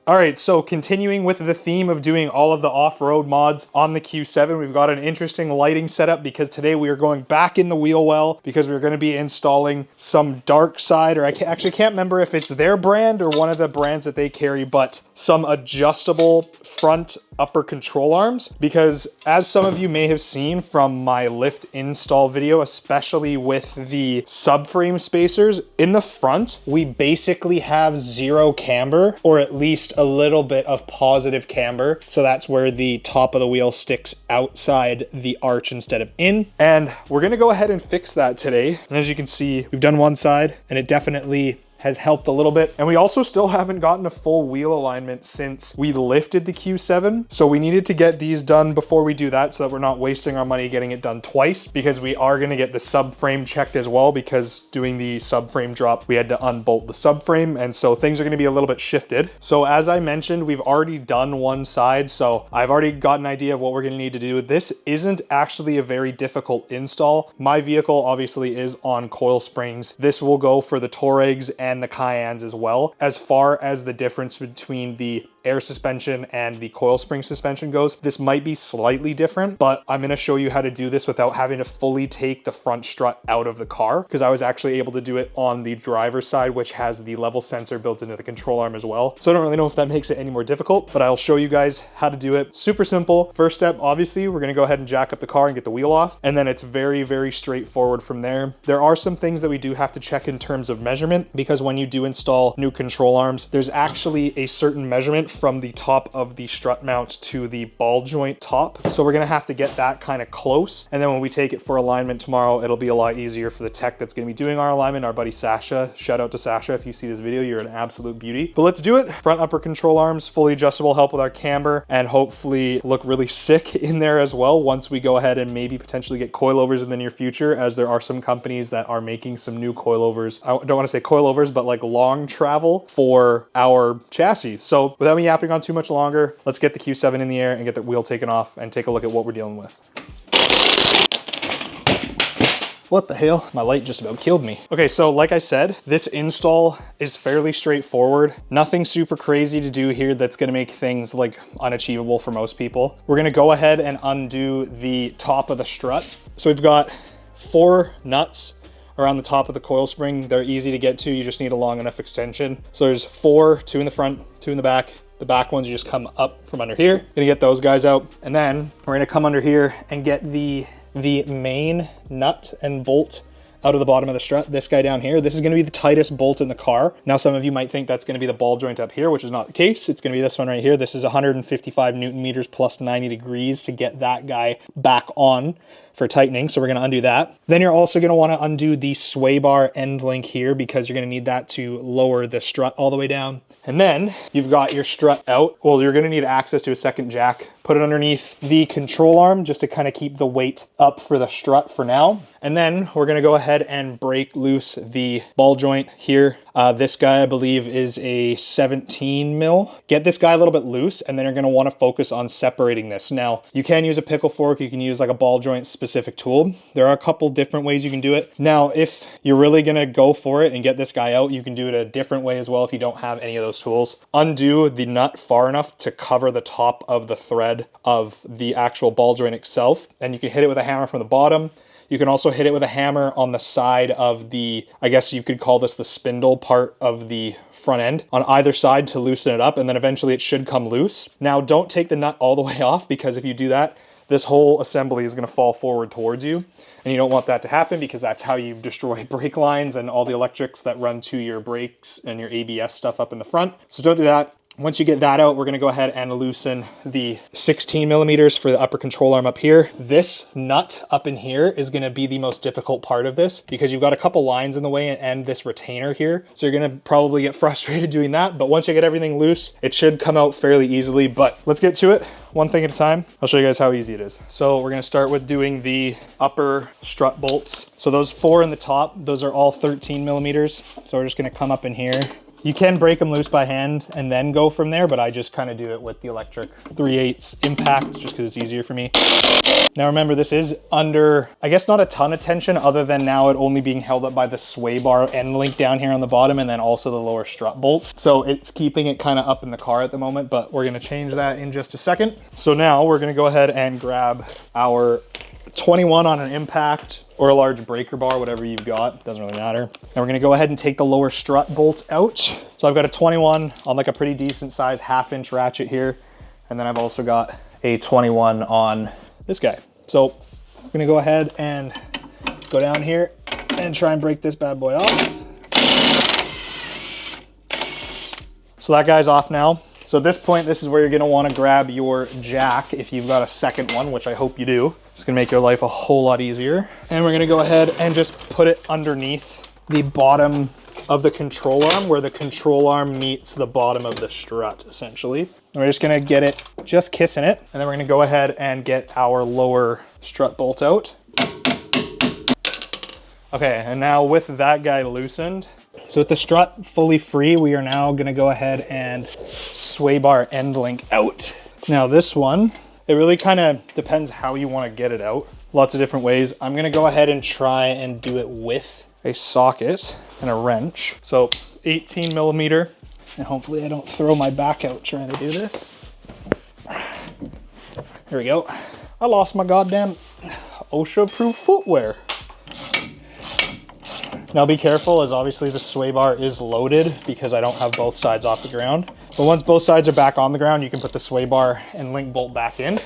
All right, so continuing with the theme of doing all of the off-road mods on the Q7, we've got an interesting lighting setup because today we are going back in the wheel well because we're going to be installing some dark side, or actually can't remember if it's their brand or one of the brands that they carry, but some adjustable front upper control arms, because as some of you may have seen from my lift install video, especially with the subframe spacers in the front, we basically have zero camber, or at least a little bit of positive camber. So that's where the top of the wheel sticks outside the arch instead of in. And we're gonna go ahead and fix that today. And as you can see, we've done one side and it definitely has helped a little bit. And we also still haven't gotten a full wheel alignment since we lifted the Q7. So we needed to get these done before we do that so that we're not wasting our money getting it done twice, because we are gonna get the subframe checked as well, because doing the subframe drop, we had to unbolt the subframe. And so things are gonna be a little bit shifted. So as I mentioned, we've already done one side. So I've already got an idea of what we're gonna need to do. This isn't actually a very difficult install. My vehicle obviously is on coil springs. This will go for the Touaregs and the Cayennes as well. As far as the difference between the air suspension and the coil spring suspension goes, this might be slightly different, but I'm gonna show you how to do this without having to fully take the front strut out of the car, because I was actually able to do it on the driver's side, which has the level sensor built into the control arm as well. So I don't really know if that makes it any more difficult, but I'll show you guys how to do it. Super simple. First step, obviously, we're gonna go ahead and jack up the car and get the wheel off, and then it's very, very straightforward from there. There are some things that we do have to check in terms of measurement, because when you do install new control arms, there's actually a certain measurement from the top of the strut mount to the ball joint top. So we're gonna have to get that kind of close. And then when we take it for alignment tomorrow, it'll be a lot easier for the tech that's gonna be doing our alignment, our buddy Sasha. Shout out to Sasha if you see this video, you're an absolute beauty. But let's do it. Front upper control arms, fully adjustable, help with our camber, and hopefully look really sick in there as well once we go ahead and maybe potentially get coilovers in the near future, as there are some companies that are making some new coilovers. I don't wanna say coilovers, but like long travel for our chassis. So without me yapping on too much longer, let's get the Q7 in the air and get the wheel taken off and take a look at what we're dealing with. What the hell? My light just about killed me. Okay, so like I said, this install is fairly straightforward. Nothing super crazy to do here that's gonna make things like unachievable for most people. We're gonna go ahead and undo the top of the strut. So we've got 4 nuts around the top of the coil spring. They're easy to get to, you just need a long enough extension. So there's 4, 2 in the front, 2 in the back. The back ones, you just come up from under here. Gonna get those guys out. And then we're gonna come under here and get the main nut and bolt out of the bottom of the strut, this guy down here. This is gonna be the tightest bolt in the car. Now, some of you might think that's gonna be the ball joint up here, which is not the case. It's gonna be this one right here. This is 155 Newton meters plus 90 degrees to get that guy back on for tightening. So we're gonna undo that. Then you're also gonna wanna undo the sway bar end link here, because you're gonna need that to lower the strut all the way down. And then you've got your strut out. Well, you're gonna need access to a second jack. Put it underneath the control arm just to kind of keep the weight up for the strut for now. And then we're gonna go ahead and break loose the ball joint here. This guy, I believe, is a 17 mil. Get this guy a little bit loose, and then you're gonna wanna focus on separating this. Now, you can use a pickle fork, you can use like a ball joint specific tool. There are a couple different ways you can do it. Now, if you're really gonna go for it and get this guy out, you can do it a different way as well if you don't have any of those tools. Undo the nut far enough to cover the top of the thread of the actual ball joint itself, and you can hit it with a hammer from the bottom. You can also hit it with a hammer on the side of the, I guess you could call this the spindle part of the front end, on either side to loosen it up, and then eventually it should come loose. Now, don't take the nut all the way off, because if you do that, this whole assembly is gonna fall forward towards you. And you don't want that to happen, because that's how you destroy brake lines and all the electrics that run to your brakes and your ABS stuff up in the front. So don't do that. Once you get that out, we're gonna go ahead and loosen the 16 millimeters for the upper control arm up here. This nut up in here is gonna be the most difficult part of this, because you've got a couple lines in the way and this retainer here. So you're gonna probably get frustrated doing that, but once you get everything loose, it should come out fairly easily. But let's get to it, one thing at a time. I'll show you guys how easy it is. So we're gonna start with doing the upper strut bolts. So those 4 in the top, those are all 13 millimeters. So we're just gonna come up in here You can break them loose by hand and then go from there, but I just kind of do it with the electric 3/8 impact just because it's easier for me. Now remember, this is under, I guess not a ton of tension other than now it only being held up by the sway bar end link down here on the bottom and then also the lower strut bolt. So it's keeping it kind of up in the car at the moment, but we're gonna change that in just a second. So now we're gonna go ahead and grab our 21 on an impact or a large breaker bar, whatever you've got, doesn't really matter. Now we're gonna go ahead and take the lower strut bolt out. So I've got a 21 on like a pretty decent size 1/2 inch ratchet here. And then I've also got a 21 on this guy. So I'm gonna go ahead and go down here and try and break this bad boy off. So that guy's off now. So at this point, this is where you're gonna wanna grab your jack if you've got a second one, which I hope you do. It's gonna make your life a whole lot easier. And we're gonna go ahead and just put it underneath the bottom of the control arm where the control arm meets the bottom of the strut, essentially. And we're just gonna get it just kissing it. And then we're gonna go ahead and get our lower strut bolt out. Okay, and now with that guy loosened, so with the strut fully free, we are now gonna go ahead and sway bar end link out. Now this one, it really kind of depends how you wanna get it out. Lots of different ways. I'm gonna go ahead and try and do it with a socket and a wrench. So 18 millimeter, and hopefully I don't throw my back out trying to do this. Here we go. I lost my goddamn OSHA-proof footwear. Now be careful, as obviously the sway bar is loaded because I don't have both sides off the ground. But once both sides are back on the ground, you can put the sway bar and link bolt back in,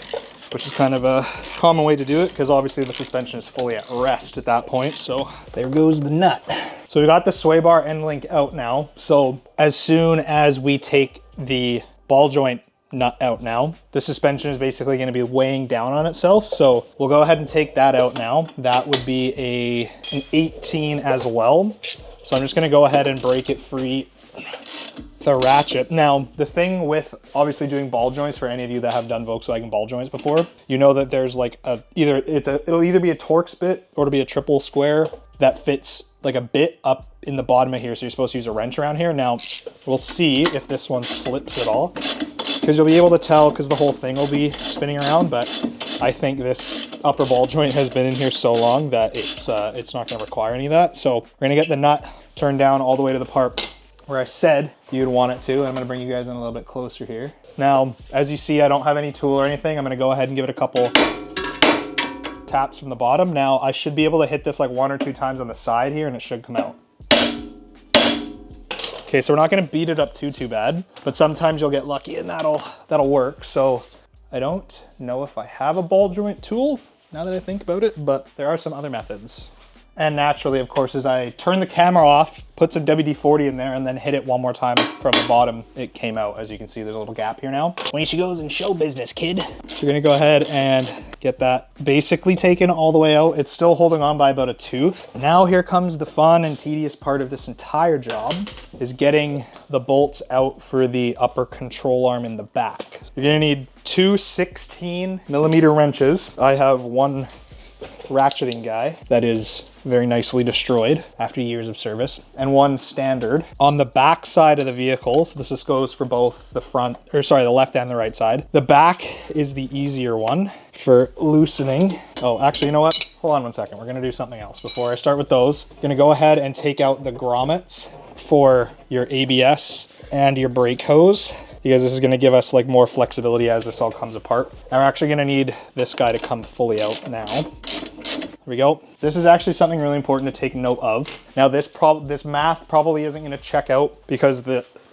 which is kind of a common way to do it because obviously the suspension is fully at rest at that point. So there goes the nut. So we got the sway bar end link out now. So as soon as we take the ball joint nut out now, the suspension is basically going to be weighing down on itself. So we'll go ahead and take that out now. That would be an 18 as well. So I'm just going to go ahead and break it free with a ratchet. Now, the thing with obviously doing ball joints, for any of you that have done Volkswagen ball joints before, you know that there's like it'll either be a Torx bit or it'll be a triple square that fits like a bit up in the bottom of here. So you're supposed to use a wrench around here. Now we'll see if this one slips at all, because you'll be able to tell because the whole thing will be spinning around. But I think this upper ball joint has been in here so long that it's not going to require any of that. So we're going to get the nut turned down all the way to the part where I said you'd want it to. I'm going to bring you guys in a little bit closer here. Now, as you see, I don't have any tool or anything. I'm going to go ahead and give it a couple taps from the bottom. Now, I should be able to hit this like 1 or 2 times on the side here and it should come out. Okay, so we're not going to beat it up too bad, but sometimes you'll get lucky and that'll work. So I don't know if I have a ball joint tool now that I think about it, but there are some other methods. And naturally, of course, as I turn the camera off, put some WD-40 in there and then hit it one more time from the bottom, it came out. As you can see, there's a little gap here now. Way she goes in show business, kid. So you're gonna go ahead and get that basically taken all the way out. It's still holding on by about a tooth. Now here comes the fun and tedious part of this entire job, is getting the bolts out for the upper control arm in the back. You're gonna need 2 16 millimeter wrenches. I have one ratcheting guy that is very nicely destroyed after years of service, and one standard. On the back side of the vehicle, so this goes for both the front, or sorry, the left and the right side. The back is the easier one for loosening. Oh, actually, you know what? Hold on one second. We're gonna do something else before I start with those. I'm gonna go ahead and take out the grommets for your ABS and your brake hose, because this is gonna give us like more flexibility as this all comes apart. Now we're actually gonna need this guy to come fully out now. There we go. This is actually something really important to take note of. Now this math probably isn't gonna check out because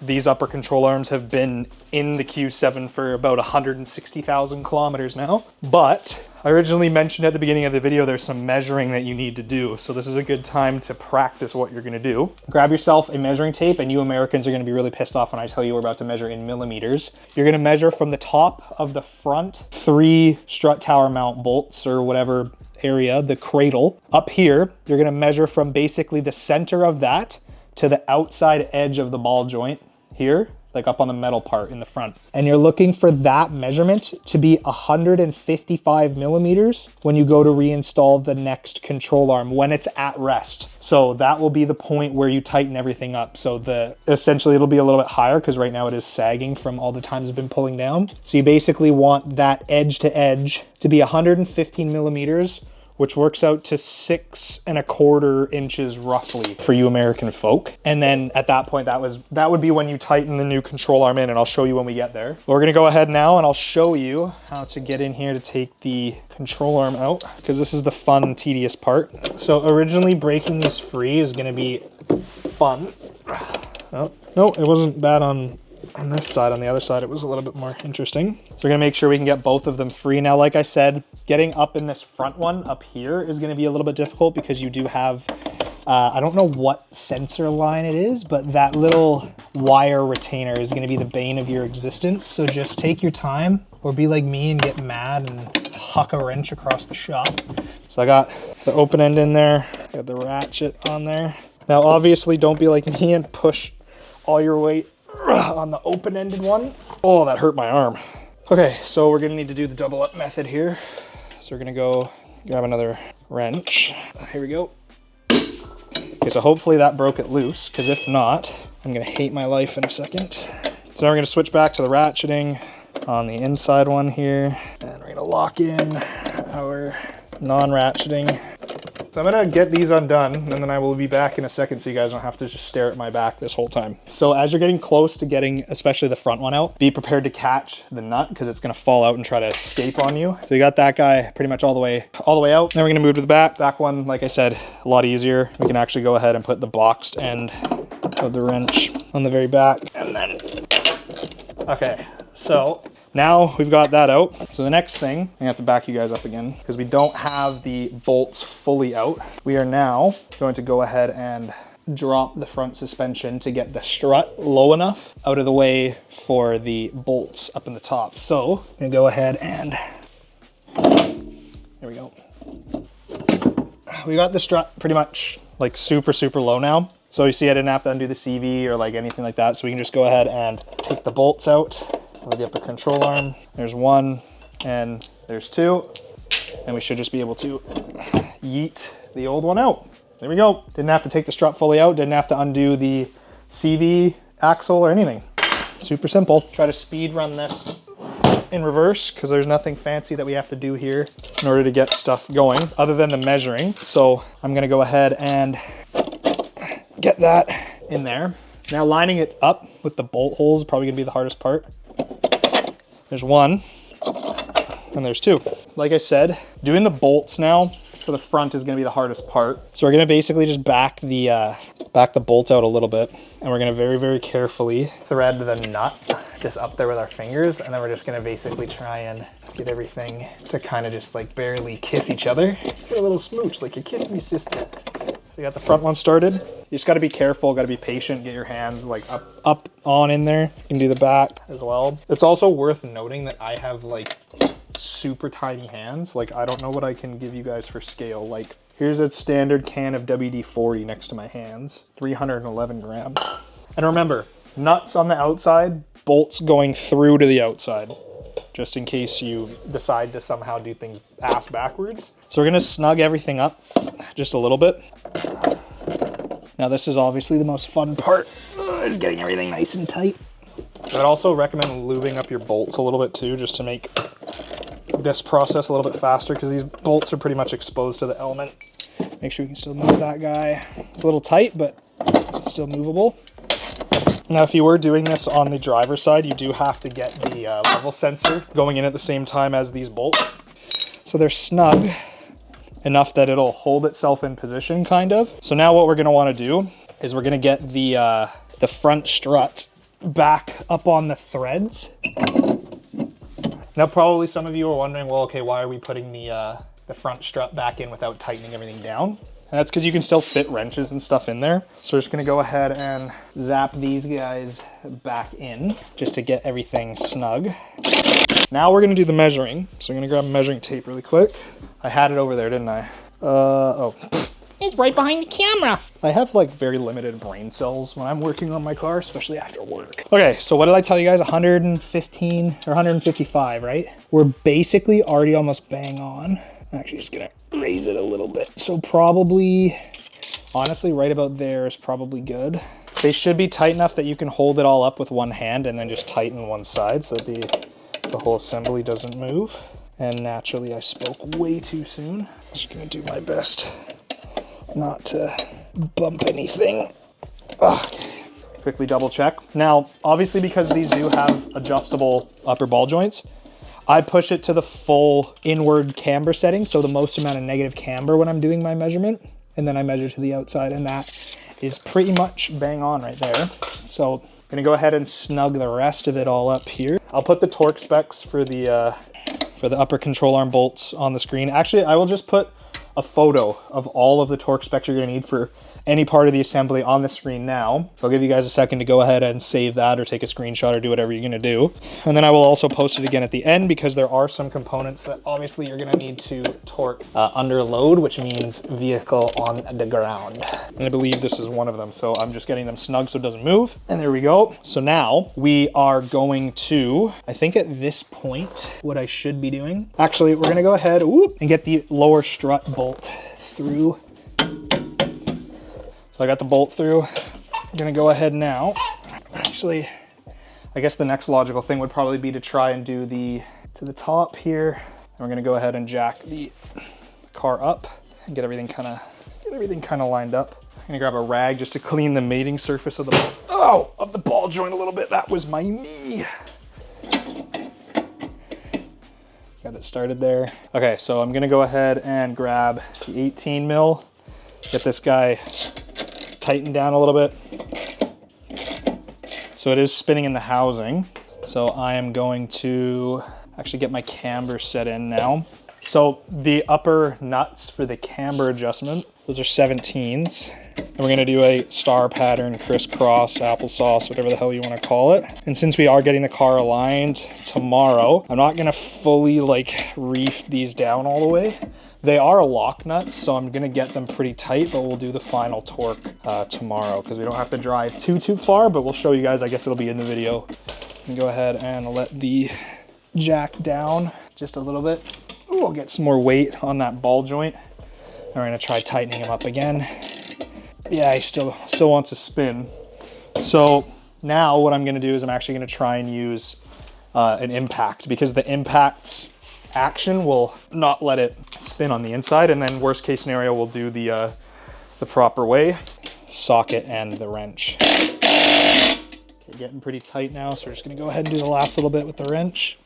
these upper control arms have been in the Q7 for about 160,000 kilometers now. But I originally mentioned at the beginning of the video, there's some measuring that you need to do. So this is a good time to practice what you're gonna do. Grab yourself a measuring tape, and you Americans are gonna be really pissed off when I tell you we're about to measure in millimeters. You're gonna measure from the top of the front 3 strut tower mount bolts or whatever area, the cradle. Up here, you're gonna measure from basically the center of that to the outside edge of the ball joint here. like up on the metal part in the front. And you're looking for that measurement to be 155 millimeters when you go to reinstall the next control arm when it's at rest. So that will be the point where you tighten everything up. So essentially it'll be a little bit higher because right now it is sagging from all the times it's been pulling down. So you basically want that edge to edge to be 115 millimeters, which works out to 6¼ inches roughly for you American folk. And then at that point, that would be when you tighten the new control arm in, and I'll show you when we get there. We're gonna go ahead now and I'll show you how to get in here to take the control arm out, because this is the fun, tedious part. So originally breaking these free is gonna be fun. Oh, no, it wasn't bad on this side. On the other side, it was a little bit more interesting. So we're gonna make sure we can get both of them free. Now, like I said, getting up in this front one up here is gonna be a little bit difficult because you do have, I don't know what sensor line it is, but that little wire retainer is gonna be the bane of your existence. So just take your time, or be like me and get mad and huck a wrench across the shop. So I got the open end in there, got the ratchet on there. Now, obviously don't be like me and push all your weight on the open-ended one. Oh, that hurt my arm. Okay, so we're gonna need to do the double up method here. So we're gonna go grab another wrench. Here we go. Okay, so hopefully that broke it loose, because if not, I'm gonna hate my life in a second. So now we're gonna switch back to the ratcheting on the inside one here, and we're gonna lock in our non-ratcheting. So I'm gonna get these undone, and then I will be back in a second so you guys don't have to just stare at my back this whole time. So as you're getting close to getting, especially the front one out, be prepared to catch the nut because it's gonna fall out and try to escape on you. So you got that guy pretty much all the way out. Then we're gonna move to the back. Back one, like I said, a lot easier. We can actually go ahead and put the boxed end of the wrench on the very back, and then, okay, so now we've got that out. So the next thing, I have to back you guys up again because we don't have the bolts fully out. We are now going to go ahead and drop the front suspension to get the strut low enough out of the way for the bolts up in the top. So I'm gonna go ahead and, here we go. We got the strut pretty much like super low now. So you see I didn't have to undo the CV or like anything like that. So we can just go ahead and take the bolts out. We'll get the control arm. There's one and there's two. And we should just be able to yeet the old one out. There we go. Didn't have to take the strut fully out. Didn't have to undo the CV axle or anything. Super simple. Try to speed run this in reverse because there's nothing fancy that we have to do here in order to get stuff going other than the measuring. So I'm gonna go ahead and get that in there. Now lining it up with the bolt holes is probably gonna be the hardest part. There's one, and there's two. Like I said, doing the bolts now for the front is gonna be the hardest part. So we're gonna basically just back the bolt out a little bit, and we're gonna very carefully thread the nut just up there with our fingers, and then we're just gonna basically try and get everything to kind of just like barely kiss each other. Get a little smooch, like you're kissing me, sister. So you got the front one started. You just gotta be careful, gotta be patient, get your hands like up on in there. You can do the back as well. It's also worth noting that I have like super tiny hands. Like I don't know what I can give you guys for scale. Like here's a standard can of WD-40 next to my hands, 311 grams. And remember, nuts on the outside, bolts going through to the outside, just in case you decide to somehow do things ass backwards. So we're gonna snug everything up just a little bit. Now this is obviously the most fun part, is getting everything nice and tight. I'd also recommend lubing up your bolts a little bit too, just to make this process a little bit faster because these bolts are pretty much exposed to the element. Make sure you can still move that guy. It's a little tight, but it's still movable. Now, if you were doing this on the driver's side, you do have to get the level sensor going in at the same time as these bolts. So they're snug enough that it'll hold itself in position, kind of. So now what we're gonna wanna do is we're gonna get the front strut back up on the threads. Now, probably some of you are wondering, well, okay, why are we putting the front strut back in without tightening everything down? And that's because you can still fit wrenches and stuff in there. So we're just gonna go ahead and zap these guys back in just to get everything snug. Now we're gonna do the measuring. So I'm gonna grab a measuring tape really quick. I had it over there, didn't I? Oh, It's right behind the camera. I have like very limited brain cells when I'm working on my car, especially after work. Okay, so what did I tell you guys? 115 or 155, right? We're basically already almost bang on. I'm actually just gonna raise it a little bit. So probably, honestly, right about there is probably good. They should be tight enough that you can hold it all up with one hand and then just tighten one side so that the whole assembly doesn't move. And naturally, I spoke way too soon. I'm just gonna do my best not to bump anything. Okay. Quickly double check. Now, obviously because these do have adjustable upper ball joints, I push it to the full inward camber setting, so the most amount of negative camber when I'm doing my measurement, and then I measure to the outside, and that is pretty much bang on right there. So I'm gonna go ahead and snug the rest of it all up here. I'll put the torque specs for the upper control arm bolts on the screen. Actually, I will just put a photo of all of the torque specs you're gonna need for any part of the assembly on the screen now. So I'll give you guys a second to go ahead and save that or take a screenshot or do whatever you're gonna do. And then I will also post it again at the end because there are some components that obviously you're gonna need to torque under load, which means vehicle on the ground. And I believe this is one of them. So I'm just getting them snug so it doesn't move. And there we go. So now we are going to, I think at this point, what I should be doing, actually, we're gonna go ahead and get the lower strut bolt through. So I got the bolt through. I'm gonna go ahead now. Actually, I guess the next logical thing would probably be to try and do to the top here. And we're gonna go ahead and jack the car up and get everything kind of lined up. I'm gonna grab a rag just to clean the mating surface of the ball joint a little bit. That was my knee. Got it started there. Okay, so I'm gonna go ahead and grab the 18 mil, get this guy tightened down a little bit. So it is spinning in the housing. So I am going to actually get my camber set in now. So the upper nuts for the camber adjustment, those are 17s. And we're gonna do a star pattern, crisscross, applesauce, whatever the hell you wanna call it. And since we are getting the car aligned tomorrow, I'm not gonna fully like reef these down all the way. They are lock nuts, so I'm gonna get them pretty tight, but we'll do the final torque tomorrow because we don't have to drive too far, but we'll show you guys, I guess it'll be in the video. And go ahead and let the jack down just a little bit. Ooh, we'll get some more weight on that ball joint. And we're gonna try tightening him up again. Yeah, he still wants to spin. So now what I'm gonna do is I'm actually gonna try and use an impact because the impact action will not let it spin on the inside, and then worst case scenario we'll do the proper way, socket and the wrench. Okay, getting pretty tight now, so we're just gonna go ahead and do the last little bit with the wrench.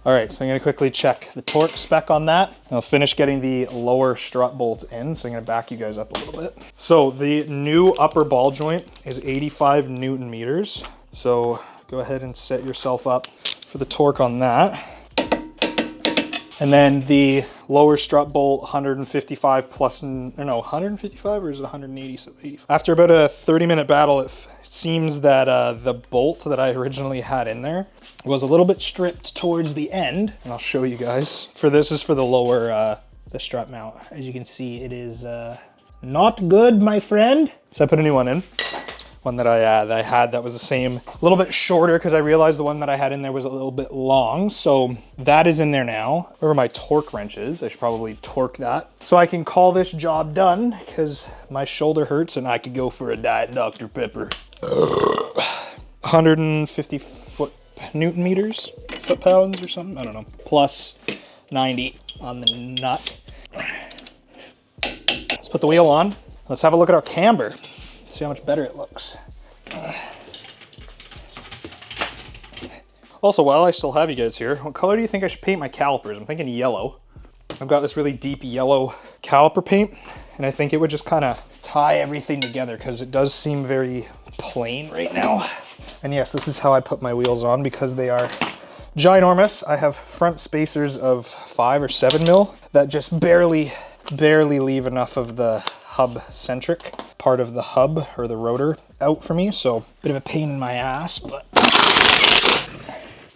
All right, so I'm gonna quickly check the torque spec on that. I'll finish getting the lower strut bolt in, so I'm gonna back you guys up a little bit. So the new upper ball joint is 85 Newton meters. So go ahead and set yourself up for the torque on that. And then the lower strut bolt, 155 plus, no, 155 or is it 180? So 85. After about a 30-minute battle, it seems that the bolt that I originally had in there was a little bit stripped towards the end. And I'll show you guys. This is for the lower, the strut mount. As you can see, it is not good, my friend. So I put a new one in. One that I had that was the same, a little bit shorter because I realized the one that I had in there was a little bit long. So that is in there now. Wherever my torque wrench is, I should probably torque that. So I can call this job done because my shoulder hurts and I could go for a Diet Dr. Pepper. 150 Newton meters, foot-pounds or something, I don't know. Plus 90 on the nut. Let's put the wheel on. Let's have a look at our camber. See how much better it looks. Also, while I still have you guys here, what color do you think I should paint my calipers? I'm thinking yellow. I've got this really deep yellow caliper paint, and I think it would just kind of tie everything together because it does seem very plain right now. And yes, this is how I put my wheels on because they are ginormous. I have front spacers of 5 or 7 mil that just barely leave enough of the hub-centric part of the hub or the rotor out for me, so bit of a pain in my ass, but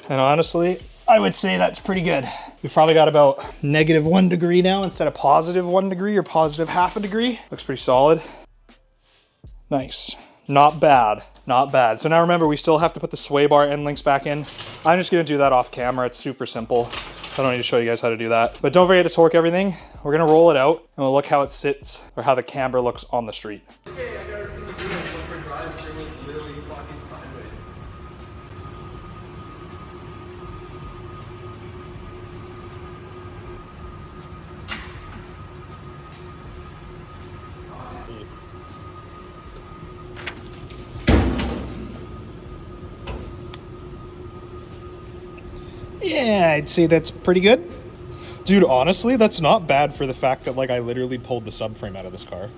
and honestly I would say that's pretty good. We've probably got about -1 degree now instead of +1 degree or +0.5 degree. Looks pretty solid. Nice. Not bad. Not bad. So now remember, we still have to put the sway bar end links back in. I'm just gonna do that off camera. It's super simple. I don't need to show you guys how to do that. But don't forget to torque everything. We're gonna roll it out and we'll look how it sits or how the camber looks on the street. Yeah, I'd say that's pretty good. Dude, honestly, that's not bad for the fact that like I literally pulled the subframe out of this car.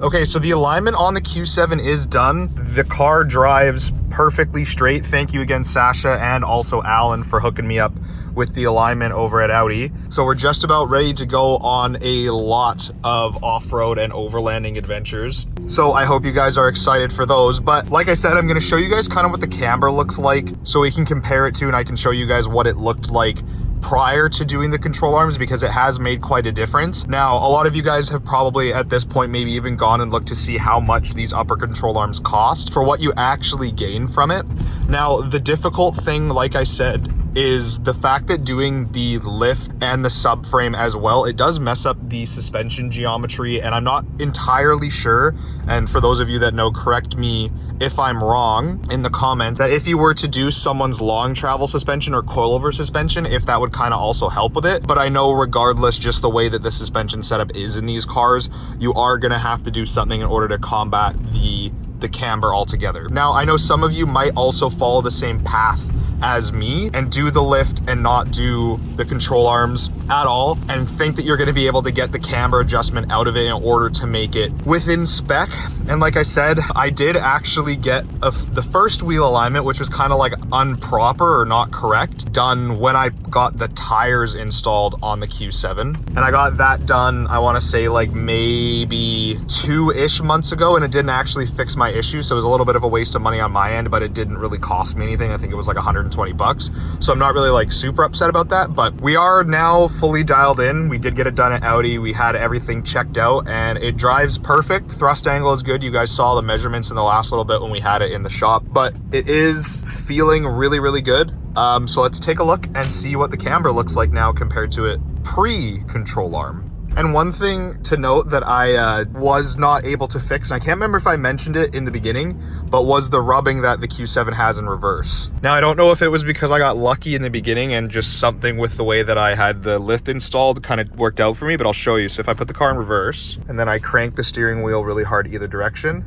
Okay, so the alignment on the Q7 is done. The car drives perfectly straight. Thank you again, Sasha, and also Alan for hooking me up with the alignment over at Audi. So we're just about ready to go on a lot of off-road and overlanding adventures. So I hope you guys are excited for those. But like I said, I'm gonna show you guys kind of what the camber looks like so we can compare it to, and I can show you guys what it looked like prior to doing the control arms, because it has made quite a difference. Now, a lot of you guys have probably at this point maybe even gone and looked to see how much these upper control arms cost for what you actually gain from it. Now, the difficult thing, like I said, is the fact that doing the lift and the subframe as well, it does mess up the suspension geometry, and I'm not entirely sure, and for those of you that know, correct me if I'm wrong in the comments, that if you were to do someone's long travel suspension or coilover suspension, if that would kind of also help with it. But I know regardless, just the way that the suspension setup is in these cars, you are gonna have to do something in order to combat the camber altogether. Now, I know some of you might also follow the same path as me and do the lift and not do the control arms at all and think that you're going to be able to get the camber adjustment out of it in order to make it within spec. And like I said, I did actually get the first wheel alignment, which was kind of like improper or not correct, done when I got the tires installed on the Q7. And I got that done, I want to say like maybe 2-ish months ago, and it didn't actually fix my issue. So it was a little bit of a waste of money on my end, but it didn't really cost me anything. I think it was like 120 bucks. So I'm not really like super upset about that, but we are now fully dialed in. We did get it done at Audi. We had everything checked out and it drives perfect. Thrust angle is good. You guys saw the measurements in the last little bit when we had it in the shop, but it is feeling really, really good. So let's take a look and see what the camber looks like now compared to it pre-control arm. And one thing to note that I was not able to fix, and I can't remember if I mentioned it in the beginning, but was the rubbing that the Q7 has in reverse. Now, I don't know if it was because I got lucky in the beginning and just something with the way that I had the lift installed kind of worked out for me, but I'll show you. So if I put the car in reverse and then I crank the steering wheel really hard either direction,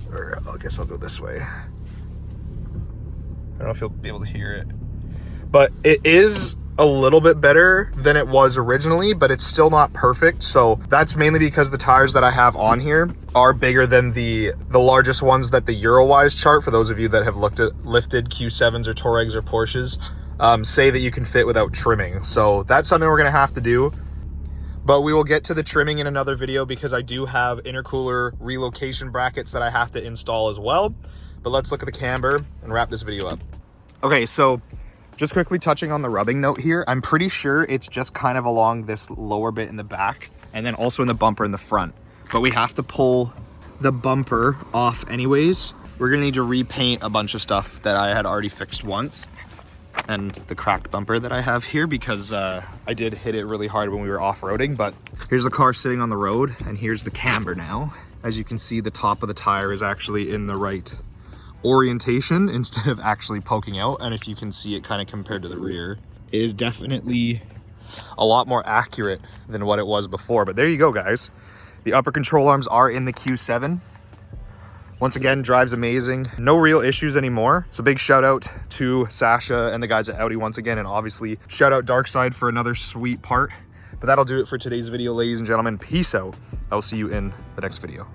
or I guess I'll go this way. I don't know if you'll be able to hear it, but it is a little bit better than it was originally, but it's still not perfect. So that's mainly because the tires that I have on here are bigger than the largest ones that the Eurowise chart, for those of you that have lifted Q7s or Touaregs or Porsches, say that you can fit without trimming. So that's something we're gonna have to do. But we will get to the trimming in another video because I do have intercooler relocation brackets that I have to install as well. But let's look at the camber and wrap this video up. Okay, so just quickly touching on the rubbing note here, I'm pretty sure it's just kind of along this lower bit in the back and then also in the bumper in the front. But we have to pull the bumper off anyways. We're gonna need to repaint a bunch of stuff that I had already fixed once, and the cracked bumper that I have here because I did hit it really hard when we were off-roading. But here's the car sitting on the road and here's the camber now. As you can see, the top of the tire is actually in the right orientation instead of actually poking out, and if you can see it kind of compared to the rear, it is definitely a lot more accurate than what it was before. But there you go, guys. The upper control arms are in the Q7. Once again, drives amazing. No real issues anymore. So big shout out to Sasha and the guys at Audi once again, and obviously shout out Darkside for another sweet part. But that'll do it for today's video, ladies and gentlemen. Peace out. I'll see you in the next video.